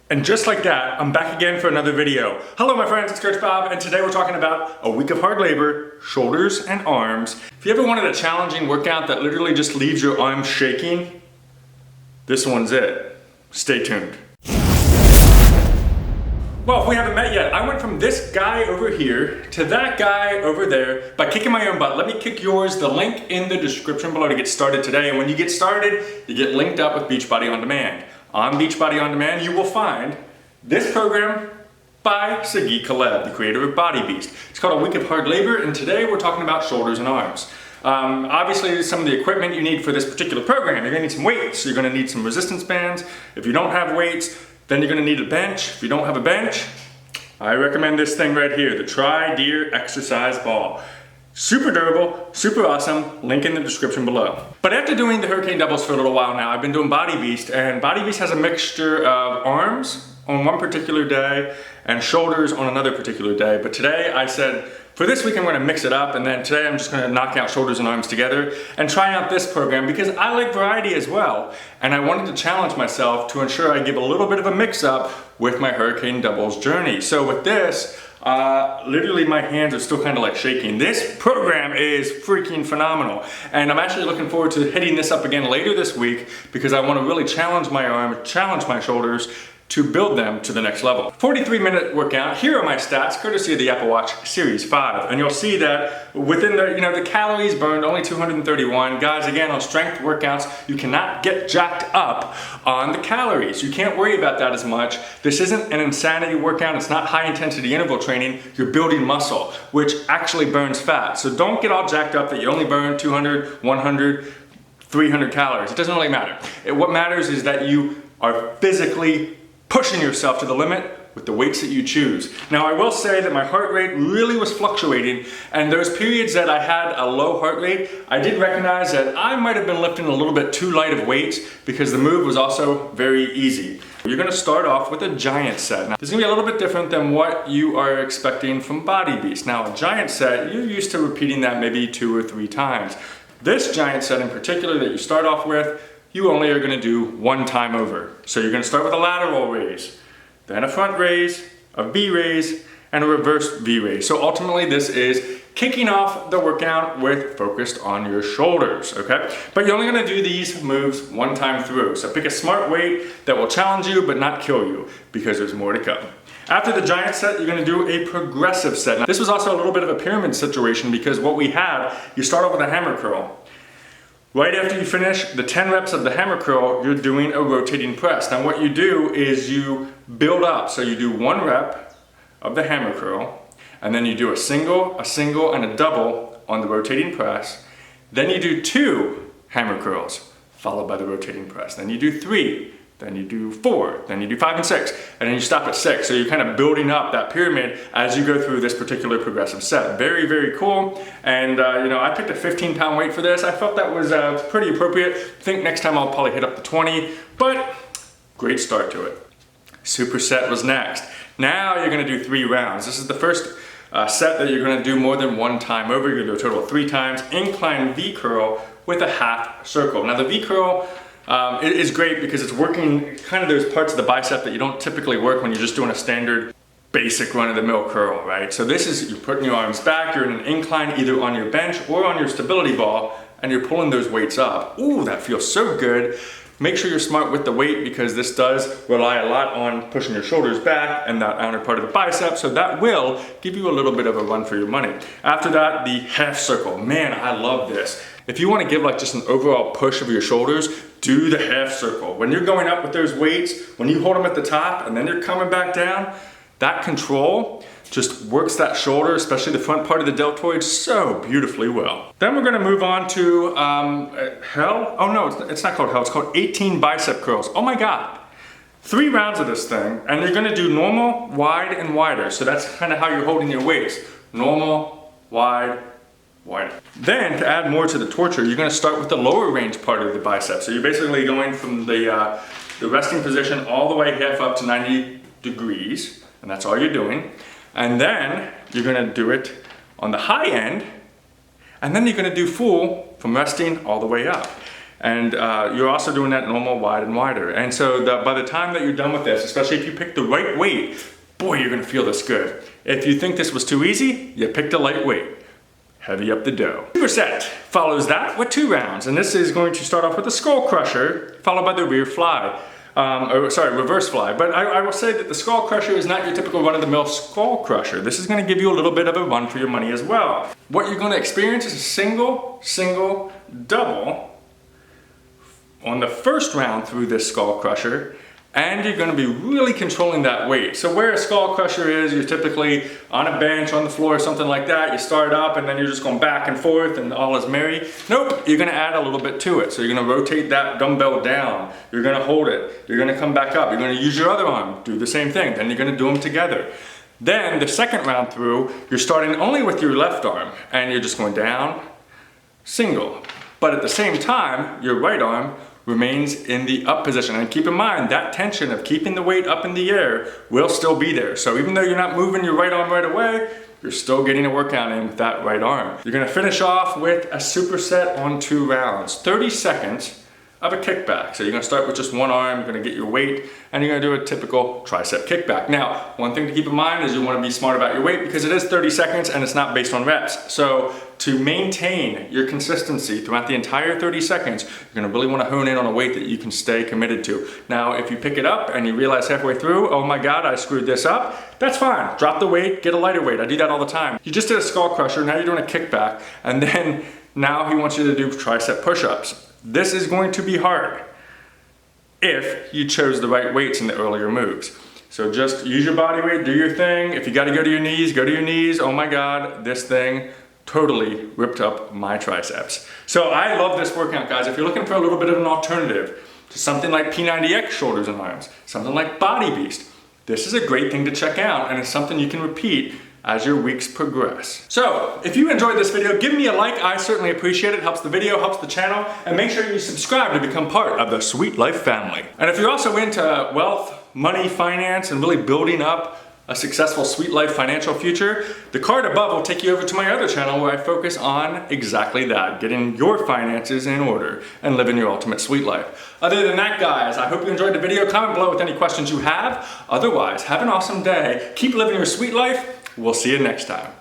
And just like that, I'm back again for another video. Hello my friends, it's Coach Bob, and today we're talking about a week of hard labor, shoulders and arms. If you ever wanted a challenging workout that literally just leaves your arms shaking, this one's it. Stay tuned. Well, if we haven't met yet, I went from this guy over here to that guy over there by kicking my own butt. Let me kick yours. The link in the description below to get started today. And when you get started, you get linked up with Beachbody On Demand. On Beachbody On Demand, you will find this program by Sagi Kalev, the creator of Body Beast. It's called A Week of Hard Labor, and today we're talking about shoulders and arms. Obviously, some of the equipment you need for this particular program, you're gonna need some weights, you're gonna need some resistance bands. If you don't have weights, then you're gonna need a bench. If you don't have a bench, I recommend this thing right here, the Tri-Deer Exercise Ball. Super durable, super awesome, link in the description below. But after doing the Hurricane Doubles for a little while now, I've been doing Body Beast, and Body Beast has a mixture of arms on one particular day and shoulders on another particular day. But today I said, for this week I'm gonna mix it up, and then today I'm just gonna knock out shoulders and arms together and try out this program because I like variety as well. And I wanted to challenge myself to ensure I give a little bit of a mix up with my Hurricane Doubles journey. So with this, literally my hands are still kind of like shaking. This program is freaking phenomenal. And I'm actually looking forward to hitting this up again later this week because I want to really challenge my arm, challenge my shoulders to build them to the next level. 43-minute workout. Here are my stats, courtesy of the Apple Watch Series 5. And you'll see that within the calories burned, only 231. Guys, again, on strength workouts, you cannot get jacked up on the calories. You can't worry about that as much. This isn't an insanity workout. It's not high intensity interval training. You're building muscle, which actually burns fat. So don't get all jacked up that you only burn 200, 100, 300 calories. It doesn't really matter. What matters is that you are physically pushing yourself to the limit with the weights that you choose. Now I will say that my heart rate really was fluctuating, and those periods that I had a low heart rate, I did recognize that I might have been lifting a little bit too light of weights because the move was also very easy. You're gonna start off with a giant set. Now, this is gonna be a little bit different than what you are expecting from Body Beast. Now a giant set, you're used to repeating that maybe 2 or 3 times. This giant set in particular that you start off with, you only are gonna do 1 time over. So you're gonna start with a lateral raise, then a front raise, a V raise, and a reverse V raise. So ultimately this is kicking off the workout with focused on your shoulders, okay? But you're only gonna do these moves 1 time through. So pick a smart weight that will challenge you but not kill you, because there's more to come. After the giant set, you're gonna do a progressive set. Now, this was also a little bit of a pyramid situation because what we have, you start off with a hammer curl. Right after you finish the 10 reps of the hammer curl, you're doing a rotating press. Now what you do is you build up. So you do 1 rep of the hammer curl, and then you do a single, and a double on the rotating press. Then you do 2 hammer curls, followed by the rotating press. Then you do 3, then you do 4, then you do 5 and 6, and then you stop at 6. So you're kind of building up that pyramid as you go through this particular progressive set. Very, very cool. And I picked a 15-pound weight for this. I felt that was pretty appropriate. I think next time I'll probably hit up the 20, but great start to it. Superset was next. Now you're gonna do 3 rounds. This is the first set that you're gonna do more than 1 time over. You're gonna do a total of 3 times. Incline V curl with a half circle. Now the V curl, it is great because it's working kind of those parts of the bicep that you don't typically work when you're just doing a standard basic run-of-the-mill curl, right? So this is, you're putting your arms back, you're in an incline either on your bench or on your stability ball, and you're pulling those weights up. Ooh, that feels so good. Make sure you're smart with the weight because this does rely a lot on pushing your shoulders back and that outer part of the bicep, so that will give you a little bit of a run for your money. After that, the half circle. Man, I love this. If you want to give like just an overall push of your shoulders, do the half circle. When you're going up with those weights, when you hold them at the top and then you're coming back down, that control just works that shoulder, especially the front part of the deltoid, so beautifully well. Then we're gonna move on to hell. Oh no, it's not called hell, it's called 18 bicep curls. Oh my God. 3 rounds of this thing, and you're gonna do normal, wide, and wider. So that's kind of how you're holding your weights. Normal, wide, wider. Then to add more to the torture, you're gonna start with the lower range part of the bicep. So you're basically going from the resting position all the way half up to 90 degrees, and that's all you're doing. And then you're gonna do it on the high end, and then you're gonna do full from resting all the way up. And you're also doing that normal, wide, and wider. And so by the time that you're done with this, especially if you pick the right weight, boy, you're gonna feel this good. If you think this was too easy, you picked a light weight. Heavy up the dough. Superset follows that with 2 rounds. And this is going to start off with a skull crusher, followed by the rear fly. Reverse fly. But I will say that the skull crusher is not your typical run-of-the-mill skull crusher. This is gonna give you a little bit of a run for your money as well. What you're gonna experience is a single, double on the first round through this skull crusher, and you're gonna be really controlling that weight. So where a skull crusher is, you're typically on a bench, on the floor, something like that. You start up and then you're just going back and forth and all is merry. Nope, you're gonna add a little bit to it. So you're gonna rotate that dumbbell down. You're gonna hold it. You're gonna come back up. You're gonna use your other arm, do the same thing. Then you're gonna do them together. Then the second round through, you're starting only with your left arm and you're just going down, single. But at the same time, your right arm remains in the up position. And keep in mind, that tension of keeping the weight up in the air will still be there. So even though you're not moving your right arm right away, you're still getting a workout in with that right arm. You're gonna finish off with a superset on 2 rounds, 30 seconds of a kickback. So you're gonna start with just one arm, you're gonna get your weight, and you're gonna do a typical tricep kickback. Now, one thing to keep in mind is you wanna be smart about your weight because it is 30 seconds and it's not based on reps. So to maintain your consistency throughout the entire 30 seconds, you're gonna really wanna hone in on a weight that you can stay committed to. Now, if you pick it up and you realize halfway through, oh my God, I screwed this up, that's fine. Drop the weight, get a lighter weight. I do that all the time. You just did a skull crusher, now you're doing a kickback, and then now he wants you to do tricep push-ups. This is going to be hard if you chose the right weights in the earlier moves. So just use your body weight, do your thing. If you gotta go to your knees, go to your knees. Oh my God, this thing totally ripped up my triceps. So I love this workout, guys. If you're looking for a little bit of an alternative to something like P90X shoulders and arms, something like Body Beast, this is a great thing to check out, and it's something you can repeat as your weeks progress. So if you enjoyed this video, give me a like. I certainly appreciate it. Helps the video, helps the channel, and make sure you subscribe to become part of the Sweet Life family. And if you're also into wealth, money, finance, and really building up a successful Sweet Life financial future, the card above will take you over to my other channel where I focus on exactly that, getting your finances in order and living your ultimate sweet life. Other than that, guys, I hope you enjoyed the video. Comment below with any questions you have. Otherwise, have an awesome day. Keep living your sweet life. We'll see you next time.